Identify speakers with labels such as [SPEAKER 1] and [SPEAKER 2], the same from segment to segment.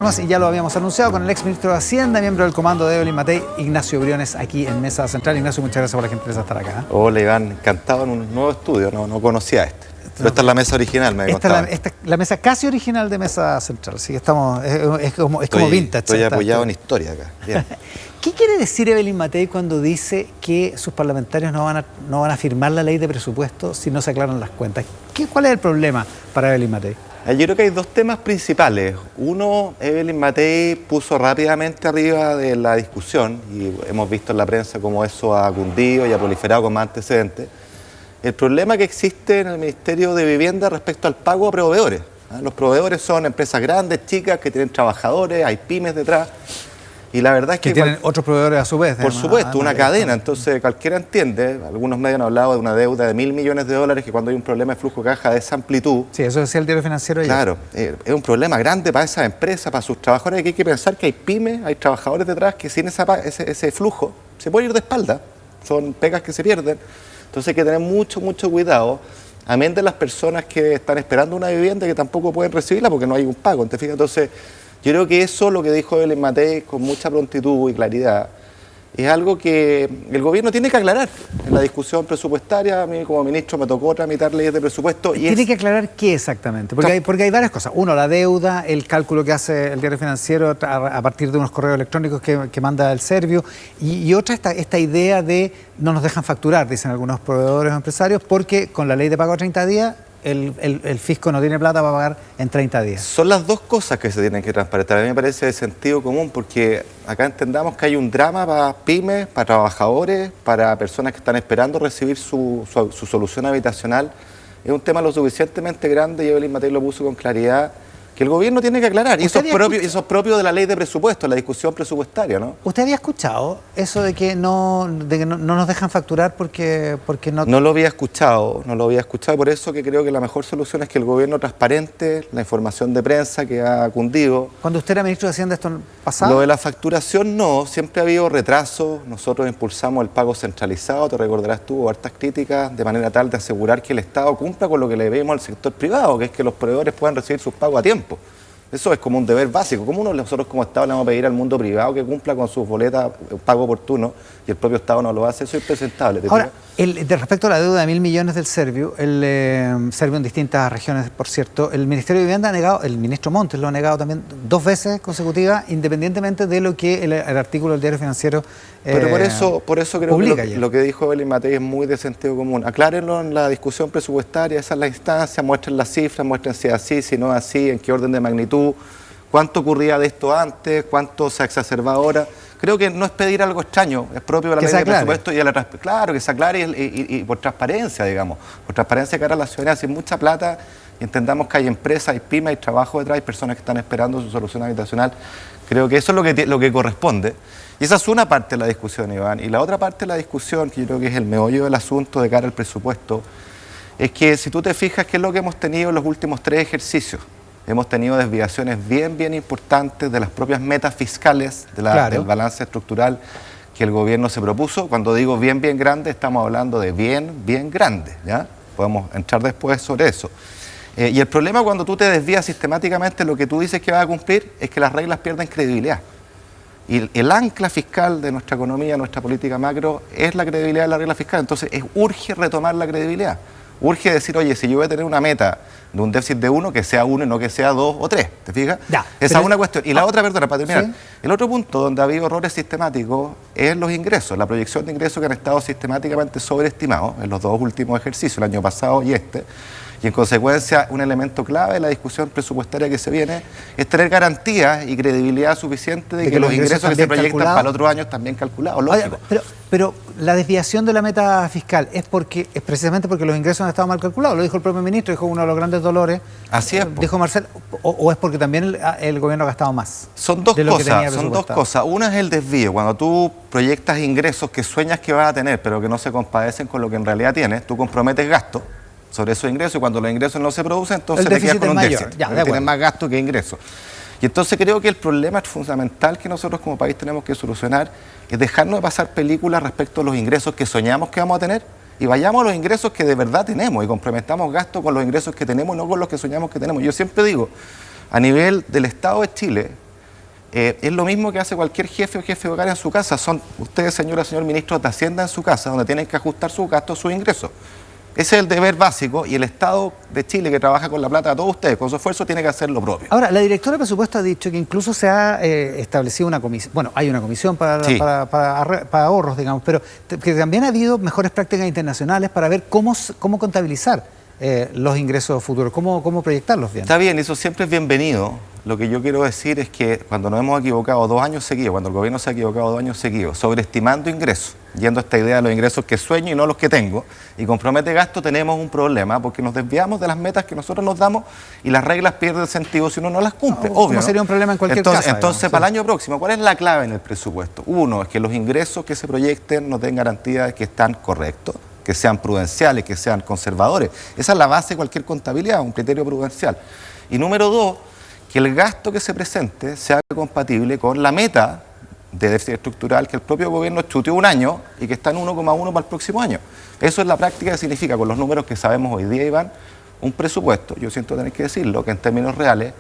[SPEAKER 1] Y ya lo habíamos anunciado con el ex ministro de Hacienda, miembro del comando de Evelyn Matei, Ignacio Briones, aquí en Mesa Central. Ignacio, muchas gracias por la gentileza de estar acá.
[SPEAKER 2] Hola Iván, encantado en un nuevo estudio, no conocía este. Pero esta es la mesa original, me contaban.
[SPEAKER 1] Esta es la mesa casi original de Mesa Central, así que estamos, es como vintage.
[SPEAKER 2] Estoy apoyado en historia acá. Bien.
[SPEAKER 1] ¿Qué quiere decir Evelyn Matei cuando dice que sus parlamentarios no van a firmar la ley de presupuesto si no se aclaran las cuentas? ¿Cuál es el problema para Evelyn Matei?
[SPEAKER 2] Yo creo que hay dos temas principales. Uno, Evelyn Matei puso rápidamente arriba de la discusión, y hemos visto en la prensa cómo eso ha cundido y ha proliferado con más antecedentes, el problema que existe en el Ministerio de Vivienda respecto al pago a proveedores. Los proveedores son empresas grandes, chicas, que tienen trabajadores, hay pymes detrás. Y la verdad es que
[SPEAKER 1] tienen otros proveedores a su vez.
[SPEAKER 2] Por supuesto, una cadena. Entonces cualquiera entiende, algunos medios han hablado de una deuda de $1.000 millones, que cuando hay un problema de flujo de caja de esa amplitud...
[SPEAKER 1] Sí, eso decía el diario financiero ayer.
[SPEAKER 2] Claro, es un problema grande para esas empresas, para sus trabajadores, que hay que pensar que hay pymes, hay trabajadores detrás que sin ese flujo se puede ir de espalda. Son pegas que se pierden. Entonces hay que tener mucho cuidado, amén de las personas que están esperando una vivienda que tampoco pueden recibirla porque no hay un pago. ¿Te fijas? Entonces, yo creo que eso, lo que dijo Evelyn Matei con mucha prontitud y claridad, es algo que el gobierno tiene que aclarar en la discusión presupuestaria. A mí como ministro me tocó tramitar leyes de presupuesto.
[SPEAKER 1] ¿Tiene que aclarar qué exactamente? Porque hay varias cosas. Uno, la deuda, el cálculo que hace el diario financiero a partir de unos correos electrónicos que manda el Servio, y otra, esta idea de no nos dejan facturar, dicen algunos proveedores o empresarios, porque con la ley de pago a 30 días, el fisco no tiene plata para pagar en 30 días.
[SPEAKER 2] Son las dos cosas que se tienen que transparentar. A mí me parece de sentido común, porque acá entendamos que hay un drama para pymes, para trabajadores, para personas que están esperando recibir su solución habitacional. Es un tema lo suficientemente grande, y Evelyn Matei lo puso con claridad, que el gobierno tiene que aclarar. Y eso es propio de la ley de presupuesto, la discusión presupuestaria, ¿no?
[SPEAKER 1] ¿Usted había escuchado eso de que no nos dejan facturar porque no...?
[SPEAKER 2] No lo había escuchado, por eso que creo que la mejor solución es que el gobierno transparente la información de prensa que ha cundido.
[SPEAKER 1] ¿Cuando usted era ministro de Hacienda esto pasaba?
[SPEAKER 2] Lo de la facturación no, siempre ha habido retrasos. Nosotros impulsamos el pago centralizado, te recordarás tú, hartas críticas, de manera tal de asegurar que el Estado cumpla con lo que le debemos al sector privado, que es que los proveedores puedan recibir sus pagos a tiempo. Eso es como un deber básico. ¿Cómo nosotros como Estado le vamos a pedir al mundo privado que cumpla con sus boletas, pago oportuno, y el propio Estado no lo hace? Eso es impresentable.
[SPEAKER 1] Ahora, respecto a la deuda de $1.000 millones del Servio, el Servio en distintas regiones, por cierto, el Ministerio de Vivienda ha negado, el ministro Montes lo ha negado también 2 veces consecutivas, independientemente de lo que el artículo del diario financiero
[SPEAKER 2] Pero por eso creo que lo que dijo Evelyn Matei es muy de sentido común. Aclárenlo en la discusión presupuestaria, esa es la instancia, muestren las cifras, muestren si es así, si no es así, en qué orden de magnitud, cuánto ocurría de esto antes, cuánto se ha exacerbado ahora. Creo que no es pedir algo extraño, es propio de la ley de presupuesto claro, que se aclare y por transparencia, digamos, por transparencia cara a la ciudadanía, sin mucha plata, y entendamos que hay empresas, hay pymes, hay trabajo detrás, hay personas que están esperando su solución habitacional. Creo que eso es lo que corresponde. Y esa es una parte de la discusión, Iván. Y la otra parte de la discusión, que yo creo que es el meollo del asunto de cara al presupuesto, es que si tú te fijas, ¿qué es lo que hemos tenido en los últimos 3 ejercicios? Hemos tenido desviaciones bien importantes de las propias metas fiscales del balance estructural que el gobierno se propuso. Cuando digo bien grande, estamos hablando de bien grande, ¿ya? Podemos entrar después sobre eso. Y el problema cuando tú te desvías sistemáticamente lo que tú dices que vas a cumplir es que las reglas pierden credibilidad. Y el ancla fiscal de nuestra economía, nuestra política macro, es la credibilidad de la regla fiscal. Entonces, urge retomar la credibilidad. Urge decir, oye, si yo voy a tener una meta de un déficit de 1, que sea 1 y no que sea 2 o 3, ¿te fijas? Esa es una cuestión. Y la otra, perdona, para terminar, ¿sí? El otro punto donde ha habido errores sistemáticos es los ingresos, la proyección de ingresos que han estado sistemáticamente sobreestimados en los 2 últimos ejercicios, el año pasado y este. Y en consecuencia, un elemento clave de la discusión presupuestaria que se viene es tener garantías y credibilidad suficiente de que los ingresos que se proyectan para el otro año están bien calculados, lógico.
[SPEAKER 1] Pero la desviación de la meta fiscal es precisamente porque los ingresos han estado mal calculados, lo dijo el propio ministro, dijo uno de los grandes dolores.
[SPEAKER 2] Así es.
[SPEAKER 1] Dijo Marcel, o es porque también el gobierno ha gastado más.
[SPEAKER 2] Son dos cosas. Una es el desvío. Cuando tú proyectas ingresos que sueñas que vas a tener, pero que no se compadecen con lo que en realidad tienes, tú comprometes gastos sobre esos ingresos, y cuando los ingresos no se producen, entonces te quedas con un déficit. Tienes más gasto que ingresos. Y entonces creo que el problema fundamental que nosotros como país tenemos que solucionar es dejarnos de pasar películas respecto a los ingresos que soñamos que vamos a tener, y vayamos a los ingresos que de verdad tenemos y comprometamos gastos con los ingresos que tenemos, no con los que soñamos que tenemos. Yo siempre digo, a nivel del Estado de Chile, es lo mismo que hace cualquier jefe o jefe de hogar en su casa. Son ustedes, señor ministro de Hacienda, en su casa, donde tienen que ajustar sus gastos, sus ingresos. Ese es el deber básico y el Estado de Chile, que trabaja con la plata de todos ustedes, con su esfuerzo, tiene que hacer lo propio.
[SPEAKER 1] Ahora, la directora de presupuesto ha dicho que incluso se ha establecido una comisión, bueno, hay una comisión para ahorros, digamos, pero que también ha habido mejores prácticas internacionales para ver cómo contabilizar los ingresos futuros, cómo proyectarlos bien.
[SPEAKER 2] Está bien, eso siempre es bienvenido. Lo que yo quiero decir es que cuando nos hemos equivocado 2 años seguidos, cuando el gobierno se ha equivocado 2 años seguidos, sobreestimando ingresos, yendo a esta idea de los ingresos que sueño y no los que tengo, y compromete gasto, tenemos un problema porque nos desviamos de las metas que nosotros nos damos y las reglas pierden sentido si uno no las cumple, obvio, ¿no?
[SPEAKER 1] Sería un problema en cualquier caso.
[SPEAKER 2] Entonces, para el año próximo, ¿cuál es la clave en el presupuesto? Uno, es que los ingresos que se proyecten nos den garantía de que están correctos, que sean prudenciales, que sean conservadores. Esa es la base de cualquier contabilidad, un criterio prudencial. Y número 2, que el gasto que se presente sea compatible con la meta de déficit estructural que el propio gobierno chuteó un año y que está en 1,1 para el próximo año. Eso es la práctica que significa, con los números que sabemos hoy día, Iván, un presupuesto, yo siento tener que decirlo, que en términos reales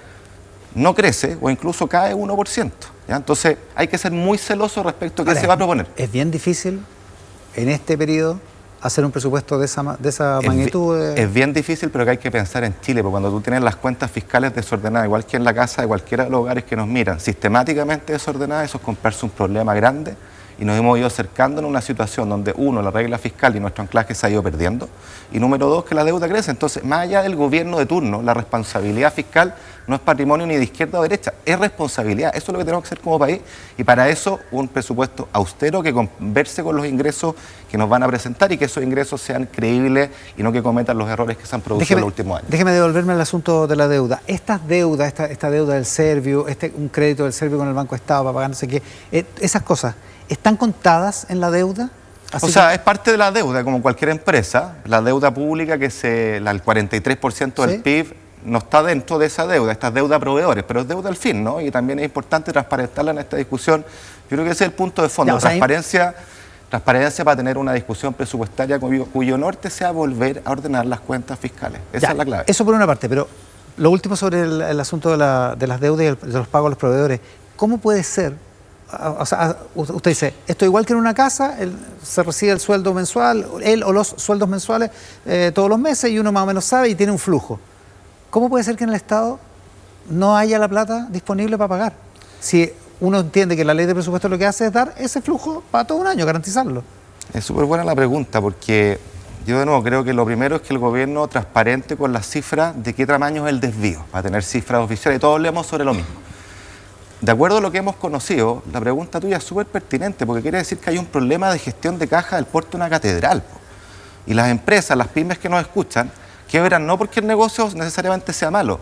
[SPEAKER 2] no crece o incluso cae 1%. ¿Ya? Entonces hay que ser muy celoso respecto a qué se va a proponer.
[SPEAKER 1] Es bien difícil en este periodo hacer un presupuesto de esa magnitud.
[SPEAKER 2] Es bien difícil, pero que hay que pensar en Chile, porque cuando tú tienes las cuentas fiscales desordenadas, igual que en la casa de cualquiera de los hogares que nos miran, sistemáticamente desordenadas, eso es comprarse un problema grande, y nos hemos ido acercando en una situación donde, uno, la regla fiscal y nuestro anclaje se ha ido perdiendo, y número 2, que la deuda crece. Entonces, más allá del gobierno de turno, la responsabilidad fiscal no es patrimonio ni de izquierda o derecha, es responsabilidad. Eso es lo que tenemos que hacer como país, y para eso un presupuesto austero que converse con los ingresos que nos van a presentar y que esos ingresos sean creíbles y no que cometan los errores que se han producido en los últimos años.
[SPEAKER 1] Déjeme devolverme al asunto de la deuda. Estas deudas, esta deuda del Servio, un crédito del Servio con el Banco Estado para pagar no sé qué, esas cosas, ¿están contadas en la deuda?
[SPEAKER 2] Es parte de la deuda, como cualquier empresa. La deuda pública, que es el 43% del PIB, no está dentro de esa deuda. Esta es deuda a proveedores, pero es deuda al fin, ¿no? Y también es importante transparentarla en esta discusión. Yo creo que ese es el punto de fondo. Transparencia para tener una discusión presupuestaria cuyo norte sea volver a ordenar las cuentas fiscales. Esa es la clave.
[SPEAKER 1] Eso por una parte, pero lo último sobre el asunto de las deudas y de los pagos a los proveedores. ¿Cómo puede ser? O sea, usted dice, esto igual que en una casa, se recibe el sueldo mensual, él o los sueldos mensuales todos los meses, y uno más o menos sabe y tiene un flujo. ¿Cómo puede ser que en el Estado no haya la plata disponible para pagar? Si uno entiende que la ley de presupuesto lo que hace es dar ese flujo para todo un año, garantizarlo.
[SPEAKER 2] Es súper buena la pregunta, porque yo de nuevo creo que lo primero es que el gobierno transparente con las cifras de qué tamaño es el desvío, para tener cifras oficiales, y todos hablemos sobre lo mismo. De acuerdo a lo que hemos conocido, la pregunta tuya es súper pertinente, porque quiere decir que hay un problema de gestión de caja del puerto de una catedral. Y las empresas, las pymes que nos escuchan, quiebran no porque el negocio necesariamente sea malo,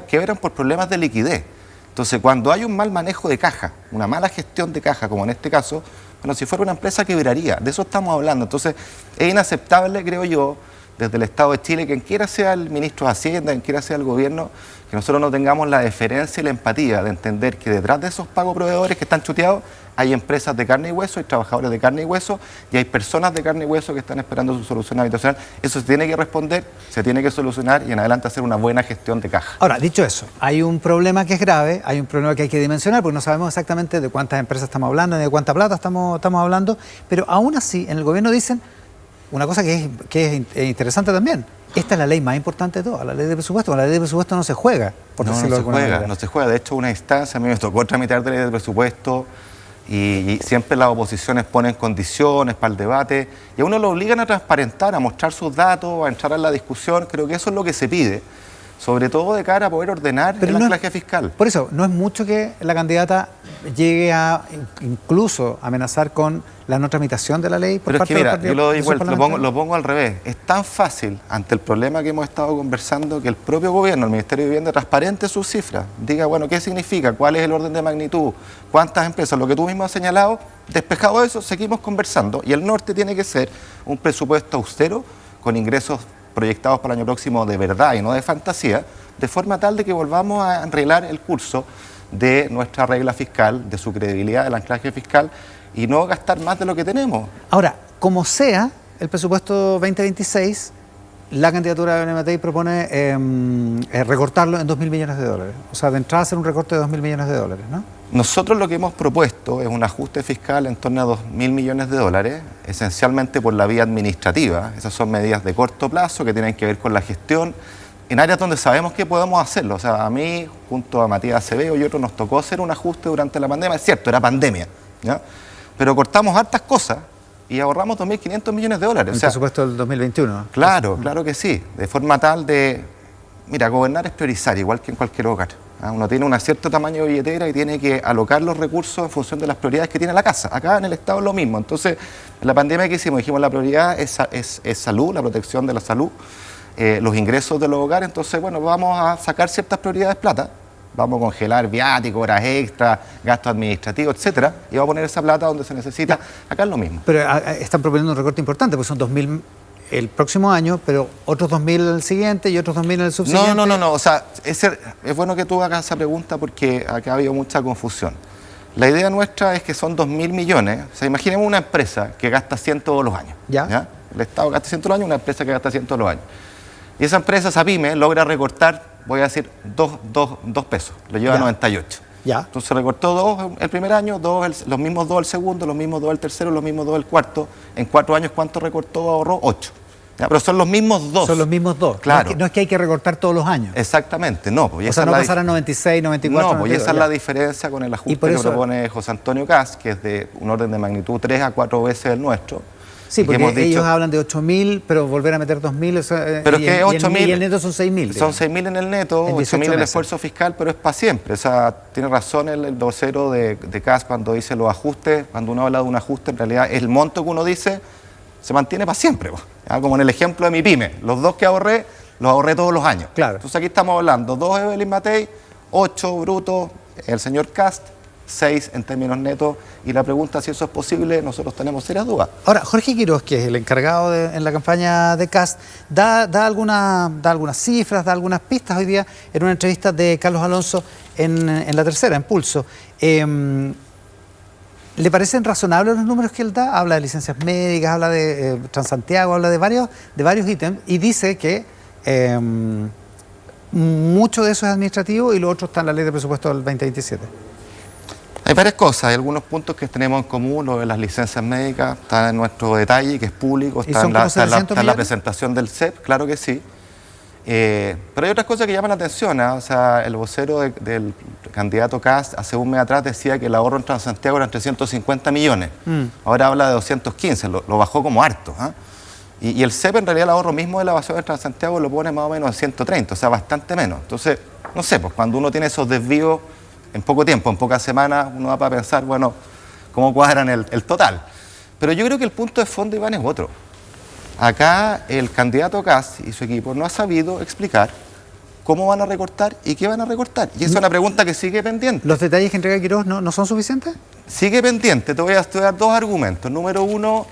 [SPEAKER 2] quiebran por problemas de liquidez. Entonces, cuando hay un mal manejo de caja, una mala gestión de caja, como en este caso, bueno, si fuera una empresa quebraría, de eso estamos hablando. Entonces, es inaceptable, creo yo, desde el Estado de Chile, quien quiera sea el ministro de Hacienda, quien quiera sea el gobierno, que nosotros no tengamos la deferencia y la empatía de entender que detrás de esos pagos proveedores que están chuteados hay empresas de carne y hueso, hay trabajadores de carne y hueso y hay personas de carne y hueso que están esperando su solución habitacional. Eso se tiene que responder, se tiene que solucionar y en adelante hacer una buena gestión de caja.
[SPEAKER 1] Ahora, dicho eso, hay un problema que es grave, hay un problema que hay que dimensionar, porque no sabemos exactamente de cuántas empresas estamos hablando, ni de cuánta plata estamos hablando, pero aún así en el gobierno dicen una cosa que es interesante también. Esta es la ley más importante de todas, la ley de presupuesto. Con la ley de presupuesto no se juega, por decirlo de alguna manera.
[SPEAKER 2] No se juega. De hecho, una instancia, a mí me tocó tramitar la ley de presupuesto y siempre las oposiciones ponen condiciones para el debate y a uno lo obligan a transparentar, a mostrar sus datos, a entrar en la discusión. Creo que eso es lo que se pide, sobre todo de cara a poder ordenar el anclaje fiscal.
[SPEAKER 1] Por eso, no es mucho que la candidata llegue a incluso amenazar con la no tramitación de la ley por parte de los partidos.
[SPEAKER 2] Yo lo doy vuelta, lo pongo al revés. Es tan fácil, ante el problema que hemos estado conversando, que el propio gobierno, el Ministerio de Vivienda, transparente sus cifras. Diga, bueno, ¿qué significa? ¿Cuál es el orden de magnitud? ¿Cuántas empresas? Lo que tú mismo has señalado, despejado eso, seguimos conversando. Y el norte tiene que ser un presupuesto austero, con ingresos proyectados para el año próximo de verdad y no de fantasía, de forma tal de que volvamos a arreglar el curso de nuestra regla fiscal, de su credibilidad, del anclaje fiscal, y no gastar más de lo que tenemos.
[SPEAKER 1] Ahora, como sea, el presupuesto 2026, la candidatura de Belén Matei propone recortarlo en $2.000 millones. O sea, de entrada hacer un recorte de $2.000 millones, ¿no?
[SPEAKER 2] Nosotros lo que hemos propuesto es un ajuste fiscal en torno a 2.000 millones de dólares, esencialmente por la vía administrativa. Esas son medidas de corto plazo que tienen que ver con la gestión en áreas donde sabemos que podemos hacerlo. O sea, a mí, junto a Matías Acevedo y otros, nos tocó hacer un ajuste durante la pandemia. Es cierto, era pandemia, ¿ya? Pero cortamos hartas cosas y ahorramos 2.500 millones de dólares.
[SPEAKER 1] El presupuesto del 2021.
[SPEAKER 2] Claro, claro que sí. De forma tal de, mira, gobernar es priorizar, igual que en cualquier hogar. Uno tiene un cierto tamaño de billetera y tiene que alocar los recursos en función de las prioridades que tiene la casa. Acá en el Estado es lo mismo. Entonces, en la pandemia que hicimos, dijimos la prioridad es salud, la protección de la salud, los ingresos de los hogares. Entonces, bueno, vamos a sacar ciertas prioridades plata. Vamos a congelar viáticos, horas extras, gastos administrativos, etcétera, y vamos a poner esa plata donde se necesita. Acá es lo mismo.
[SPEAKER 1] Pero están proponiendo un recorte importante, porque son 2.000 el próximo año, pero otros 2.000 el siguiente y otros 2.000 en el subsiguiente.
[SPEAKER 2] No. O sea, es bueno que tú hagas esa pregunta porque acá ha habido mucha confusión. La idea nuestra es que son 2.000 millones. O sea, imaginemos una empresa que gasta 100 todos los años. ¿Ya? El Estado gasta 100 todos los años, una empresa que gasta 100 todos los años. Y esa empresa, esa pyme, logra recortar, voy a decir, 2 pesos. Lo lleva a 98.
[SPEAKER 1] Ya.
[SPEAKER 2] Entonces recortó 2 el primer año, los mismos 2 el segundo, los mismos 2 el tercero, los mismos 2 el cuarto. En 4 años, ¿cuánto recortó? Ahorró 8. ¿Ya? Pero son los mismos 2.
[SPEAKER 1] Son los mismos 2.
[SPEAKER 2] Claro.
[SPEAKER 1] No es que hay que recortar todos los años.
[SPEAKER 2] Exactamente, no.
[SPEAKER 1] Pues, o sea, no pasar a 96, 94.
[SPEAKER 2] No, pues esa es la diferencia con el ajuste que propone José Antonio Kast, que es de un orden de magnitud 3 a 4 veces el nuestro.
[SPEAKER 1] Sí, porque ellos hablan de 8.000, pero volver a meter 2.000...
[SPEAKER 2] Pero es que 8.000...
[SPEAKER 1] Y el neto son 6.000.
[SPEAKER 2] Son 6.000 en el neto, 8.000 en el esfuerzo fiscal, pero es para siempre. O sea, tiene razón el vocero de Kast cuando dice los ajustes. Cuando uno habla de un ajuste, en realidad el monto que uno dice se mantiene para siempre. Como en el ejemplo de mi pyme. Los 2 que ahorré, los ahorré todos los años.
[SPEAKER 1] Claro.
[SPEAKER 2] Entonces aquí estamos hablando 2 Evelyn Matei, 8 bruto el señor Kast, 6 en términos netos, y la pregunta si eso es posible, nosotros tenemos serias dudas.
[SPEAKER 1] Ahora, Jorge Quiroz, que es el encargado en la campaña de Kast, da algunas cifras, da algunas pistas hoy día en una entrevista de Carlos Alonso en La Tercera, en Pulso. ¿Le parecen razonables los números que él da? Habla de licencias médicas, habla de Transantiago, habla de varios ítems, y dice que mucho de eso es administrativo y lo otro está en la ley de presupuesto del 2027.
[SPEAKER 2] Hay varias cosas, hay algunos puntos que tenemos en común. Lo de las licencias médicas está en nuestro detalle, que es público, está en la presentación del CEP, claro que sí. Pero hay otras cosas que llaman la atención, ¿eh? O sea, el vocero del candidato Kast hace un mes atrás decía que el ahorro en Transantiago eran 350 millones. Ahora habla de 215, lo bajó como harto. ¿Eh? Y el CEP, en realidad, el ahorro mismo de la evasión de Transantiago lo pone más o menos en 130, o sea, bastante menos. Entonces, no sé, pues cuando uno tiene esos desvíos en poco tiempo, en pocas semanas, uno va para pensar, bueno, cómo cuadran el total. Pero yo creo que el punto de fondo, Iván, es otro. Acá el candidato Kast y su equipo no ha sabido explicar cómo van a recortar y qué van a recortar. Y esa es una pregunta que sigue pendiente.
[SPEAKER 1] ¿Los detalles que entrega Quiroz no son suficientes?
[SPEAKER 2] Sigue pendiente. Te voy a estudiar 2 argumentos. Número 1,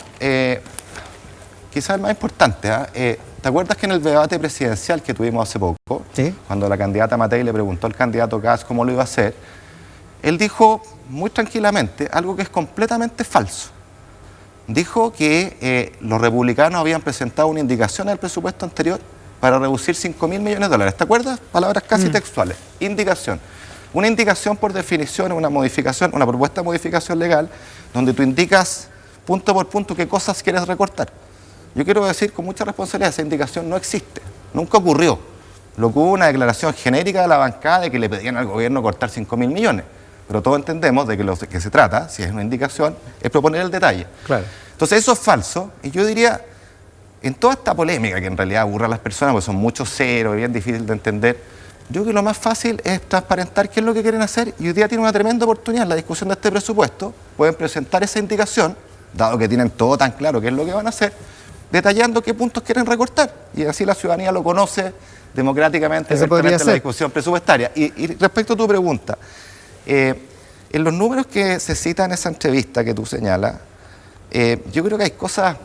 [SPEAKER 2] quizás el más importante. ¿Te acuerdas que en el debate presidencial que tuvimos hace poco,
[SPEAKER 1] ¿sí?,
[SPEAKER 2] cuando la candidata Matei le preguntó al candidato Kast cómo lo iba a hacer, él dijo muy tranquilamente algo que es completamente falso. Dijo que los republicanos habían presentado una indicación al presupuesto anterior para reducir 5.000 millones de dólares. ¿Te acuerdas? Palabras casi textuales. Indicación. Una indicación, por definición, es una modificación, una propuesta de modificación legal, donde tú indicas punto por punto qué cosas quieres recortar. Yo quiero decir con mucha responsabilidad, esa indicación no existe. Nunca ocurrió. Lo que hubo una declaración genérica de la bancada de que le pedían al gobierno cortar 5.000 millones. Pero todos entendemos de que lo que se trata, si es una indicación, es proponer el detalle.
[SPEAKER 1] Claro.
[SPEAKER 2] Entonces eso es falso, y yo diría, en toda esta polémica que en realidad aburre a las personas, porque son muchos ceros y bien difícil de entender, yo creo que lo más fácil es transparentar qué es lo que quieren hacer, y hoy día tienen una tremenda oportunidad en la discusión de este presupuesto. Pueden presentar esa indicación, dado que tienen todo tan claro qué es lo que van a hacer, detallando qué puntos quieren recortar, y así la ciudadanía lo conoce democráticamente en la discusión presupuestaria. Y respecto a tu pregunta, en los números que se citan en esa entrevista que tú señalas, yo creo que hay cosas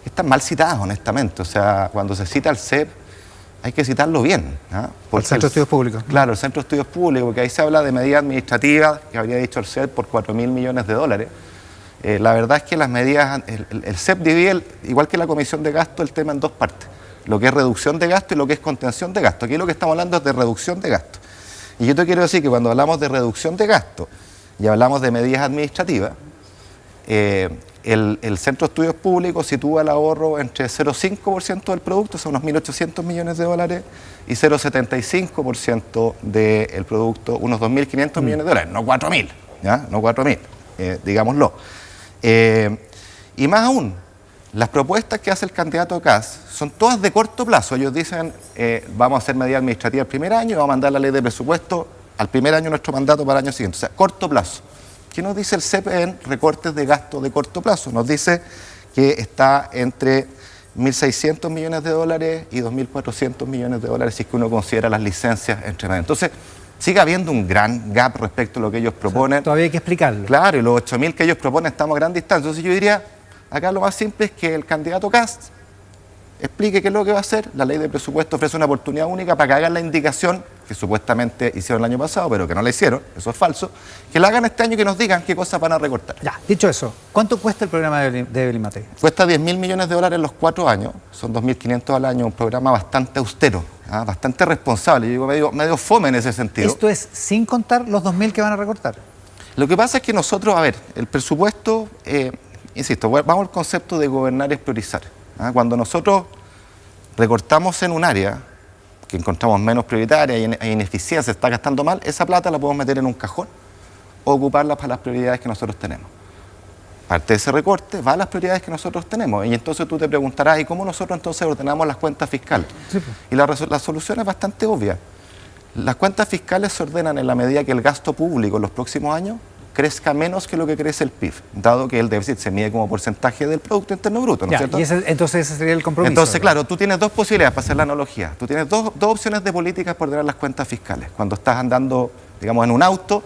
[SPEAKER 2] que están mal citadas, honestamente. O sea, cuando se cita el CEP, hay que citarlo bien.
[SPEAKER 1] El Centro de Estudios Públicos.
[SPEAKER 2] Claro, el Centro de Estudios Públicos, porque ahí se habla de medidas administrativas, que habría dicho el CEP, por 4.000 millones de dólares. La verdad es que las medidas, el CEP divide, igual que la Comisión de Gasto, el tema en 2 partes. Lo que es reducción de gasto y lo que es contención de gasto. Aquí lo que estamos hablando es de reducción de gasto. Y yo te quiero decir que cuando hablamos de reducción de gasto y hablamos de medidas administrativas, el Centro de Estudios Públicos sitúa el ahorro entre 0,5% del producto, son unos 1.800 millones de dólares, y 0,75% del producto, unos 2.500 millones de dólares, no 4.000, ¿ya? No 4.000, digámoslo. Y más aún, las propuestas que hace el candidato Kast son todas de corto plazo. Ellos dicen, vamos a hacer medidas administrativas el primer año y vamos a mandar la ley de presupuesto al primer año de nuestro mandato para el año siguiente. O sea, corto plazo. ¿Qué nos dice el CEP en recortes de gasto de corto plazo? Nos dice que está entre 1.600 millones de dólares y 2.400 millones de dólares si es que uno considera las licencias entre medio. Entonces, sigue habiendo un gran gap respecto a lo que ellos proponen.
[SPEAKER 1] O sea, todavía hay que explicarlo.
[SPEAKER 2] Claro, y los 8.000 que ellos proponen estamos a gran distancia. Entonces yo diría, acá lo más simple es que el candidato Kast explique qué es lo que va a hacer. La ley de presupuesto ofrece una oportunidad única para que hagan la indicación que supuestamente hicieron el año pasado, pero que no la hicieron, eso es falso, que la hagan este año y que nos digan qué cosas van a recortar.
[SPEAKER 1] Ya, dicho eso, ¿cuánto cuesta el programa de Evelyn Matei?
[SPEAKER 2] Cuesta 10.000 millones de dólares en los 4 años, son 2.500 al año, un programa bastante austero, bastante responsable, yo digo medio fome en ese sentido.
[SPEAKER 1] ¿Esto es sin contar los 2.000 que van a recortar?
[SPEAKER 2] Lo que pasa es que nosotros, a ver, el presupuesto, insisto, vamos al concepto de gobernar es priorizar. Cuando nosotros recortamos en un área que encontramos menos prioritaria y hay ineficiencia, se está gastando mal, esa plata la podemos meter en un cajón o ocuparla para las prioridades que nosotros tenemos. Parte de ese recorte va a las prioridades que nosotros tenemos. Y entonces tú te preguntarás, ¿y cómo nosotros entonces ordenamos las cuentas fiscales? Sí, pues. Y la solución es bastante obvia. Las cuentas fiscales se ordenan en la medida que el gasto público en los próximos años crezca menos que lo que crece el PIB, dado que el déficit se mide como porcentaje del Producto Interno Bruto, ¿no es cierto?
[SPEAKER 1] Y entonces ese sería el compromiso.
[SPEAKER 2] Entonces, claro, tú tienes dos posibilidades para hacer la analogía. Tú tienes dos opciones de políticas para ordenar las cuentas fiscales. Cuando estás andando, digamos, en un auto,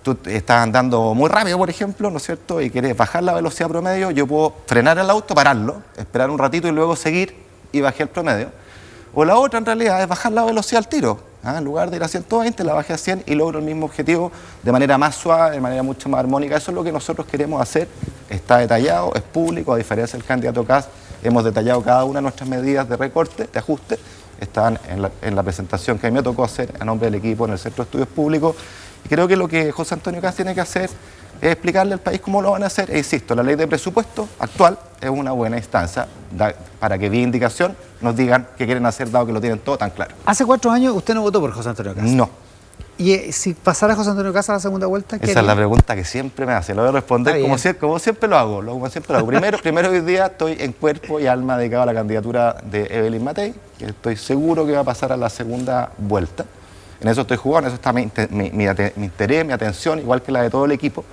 [SPEAKER 2] tú estás andando muy rápido, por ejemplo, ¿no es cierto? Y quieres bajar la velocidad promedio, yo puedo frenar el auto, pararlo, esperar un ratito y luego seguir y bajé el promedio. O la otra, en realidad, es bajar la velocidad al tiro. En lugar de ir a 120, la bajé a 100 y logro el mismo objetivo de manera más suave, de manera mucho más armónica. Eso es lo que nosotros queremos hacer. Está detallado, es público, a diferencia del candidato Kast, hemos detallado cada una de nuestras medidas de recorte, de ajuste. Están en la presentación que a mí me tocó hacer a nombre del equipo en el Centro de Estudios Públicos. Y creo que lo que José Antonio Kast tiene que hacer es explicarle al país cómo lo van a hacer. E insisto, la ley de presupuesto actual es una buena instancia para que vía indicación nos digan qué quieren hacer, dado que lo tienen todo tan claro.
[SPEAKER 1] Hace 4 años usted no votó por José Antonio Kast.
[SPEAKER 2] No.
[SPEAKER 1] ¿Y si pasara José Antonio Kast a la segunda vuelta?
[SPEAKER 2] Esa es la pregunta que siempre me hace. Lo voy a responder como siempre lo hago. Primero hoy día estoy en cuerpo y alma dedicado a la candidatura de Evelyn Matei, que estoy seguro que va a pasar a la segunda vuelta. En eso estoy jugando, en eso está mi interés, mi atención, igual que la de todo el equipo.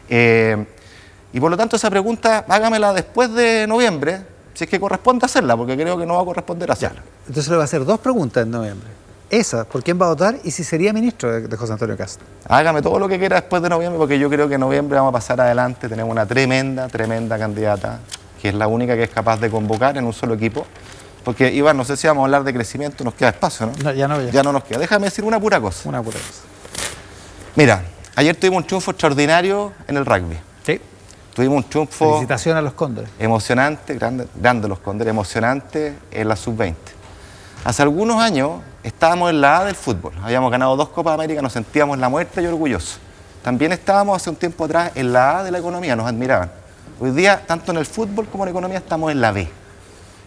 [SPEAKER 2] Y por lo tanto esa pregunta hágamela después de noviembre, si es que corresponde hacerla, porque creo que no va a corresponder hacerla.
[SPEAKER 1] Entonces le va a hacer 2 preguntas en noviembre. Esa, ¿por quién va a votar? Y si sería ministro de José Antonio Kast.
[SPEAKER 2] Hágame todo lo que quiera después de noviembre, porque yo creo que en noviembre vamos a pasar adelante. Tenemos una tremenda candidata, que es la única que es capaz de convocar en un solo equipo. Porque, Iván, no sé si vamos a hablar de crecimiento, nos queda espacio, ¿no?
[SPEAKER 1] No, ya no.
[SPEAKER 2] Ya no nos queda. Déjame decir una pura cosa.
[SPEAKER 1] Una pura cosa.
[SPEAKER 2] Mira, ayer tuvimos un triunfo extraordinario en el rugby.
[SPEAKER 1] Sí.
[SPEAKER 2] Tuvimos un triunfo...
[SPEAKER 1] Felicitaciones a los Cóndores.
[SPEAKER 2] Emocionante, grande los Cóndores, emocionante en la sub-20. Hace algunos años estábamos en la A del fútbol. Habíamos ganado 2 Copas América, nos sentíamos en la muerte y orgullosos. También estábamos hace un tiempo atrás en la A de la economía, nos admiraban. Hoy día, tanto en el fútbol como en la economía, estamos en la B.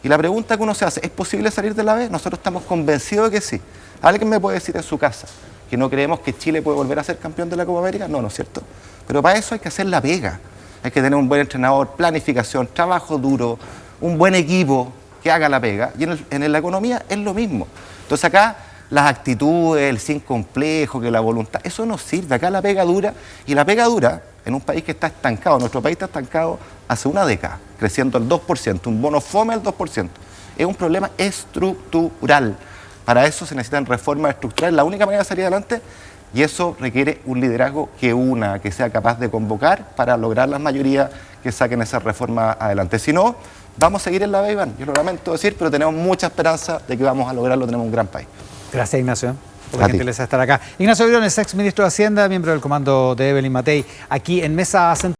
[SPEAKER 2] Y la pregunta que uno se hace, ¿es posible salir de la B? Nosotros estamos convencidos de que sí. ¿Alguien me puede decir en su casa que no creemos que Chile puede volver a ser campeón de la Copa América? No, no es cierto. Pero para eso hay que hacer la pega. Hay que tener un buen entrenador, planificación, trabajo duro, un buen equipo que haga la pega. Y en la economía es lo mismo. Entonces acá las actitudes, el sin complejo, que la voluntad, eso no sirve. Acá la pega dura, y la pega dura en un país que está estancado, nuestro país está estancado hace una década, creciendo al 2%, un bono fome al 2%. Es un problema estructural. Para eso se necesitan reformas estructurales. La única manera de salir adelante, y eso requiere un liderazgo que sea capaz de convocar para lograr las mayorías que saquen esa reforma adelante. Si no, vamos a seguir en la B, Iván. Yo lo lamento decir, pero tenemos mucha esperanza de que vamos a lograrlo. Tenemos un gran país.
[SPEAKER 1] Gracias, Ignacio, por la gentileza de estar acá. Ignacio Briones, ex ministro de Hacienda, miembro del comando de Evelyn Matei, aquí en Mesa Central.